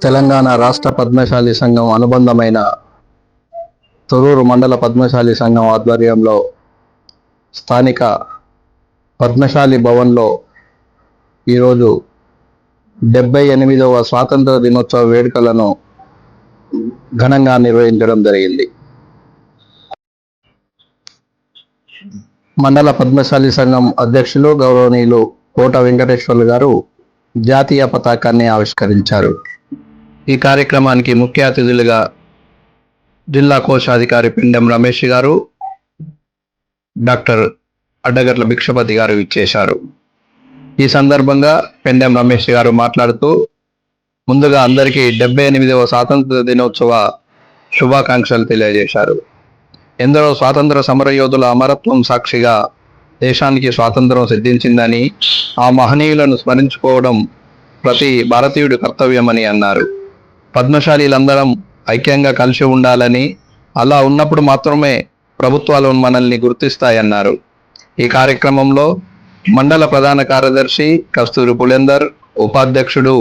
తెలంగాణ రాష్ట్ర పద్మశాలి సంఘం అనుబంధమైన తొర్రూరు మండల పద్మశాలి సంఘం ఆధ్వర్యంలో స్థానిక పద్మశాలి భవన్లో ఈరోజు 78వ స్వాతంత్ర దినోత్సవ వేడుకలను ఘనంగా నిర్వహించడం జరిగింది. మండల పద్మశాలి సంఘం అధ్యక్షులు గౌరవనీయులు కోట వెంకటేశ్వర్లు గారు జాతీయ పతాకాన్ని ఆవిష్కరించారు. ఈ కార్యక్రమానికి ముఖ్య అతిథులుగా జిల్లా కోశాధికారి పిండెం రమేష్ గారు, డాక్టర్ అడ్డగట్ల భిక్షపతి గారు ఇచ్చేశారు. ఈ సందర్భంగా పిండెం రమేష్ గారు మాట్లాడుతూ ముందుగా అందరికీ 78వ స్వాతంత్ర దినోత్సవ శుభాకాంక్షలు తెలియజేశారు. ఎందరో స్వాతంత్ర సమరయోధుల అమరత్వం సాక్షిగా దేశానికి స్వాతంత్రం సిద్ధించిందని, ఆ మహనీయులను స్మరించుకోవడం ప్రతి భారతీయుడి కర్తవ్యమని అన్నారు. పద్మశాలీలందరం ఐక్యంగా కలిసి ఉండాలని, అలా ఉన్నప్పుడు మాత్రమే ప్రభుత్వాలు మనల్ని గుర్తిస్తాయన్నారు. ఈ కార్యక్రమంలో మండల ప్రధాన కార్యదర్శి కస్తూరి పులేందర్, ఉపాధ్యక్షుడు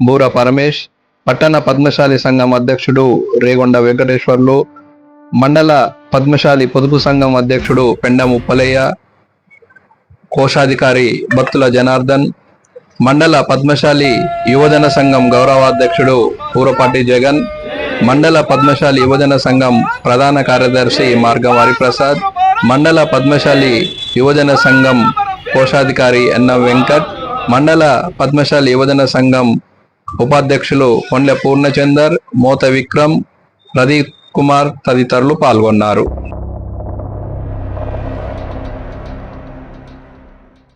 బూర పరమేష్, పట్టణ పద్మశాలి సంఘం అధ్యక్షుడు రేగొండ వెంకటేశ్వర్లు, మండల పద్మశాలి పొదుపు సంఘం అధ్యక్షుడు పెండం ఉప్పలయ్య, కోశాధికారి భక్తుల జనార్దన్, మండల పద్మశాలి యువజన సంఘం గౌరవాధ్యక్షుడు పూరపాటి జగన్, మండల పద్మశాలి యువజన సంఘం ప్రధాన కార్యదర్శి మార్గం హరిప్రసాద్, మండల పద్మశాలి యువజన సంఘం కోశాధికారి ఎన్నం వెంకట్, మండల పద్మశాలి యువజన సంఘం ఉపాధ్యక్షులు కొండె పూర్ణచందర్, మోత విక్రమ్, ప్రదీప్ కుమార్ తదితరులు పాల్గొన్నారు.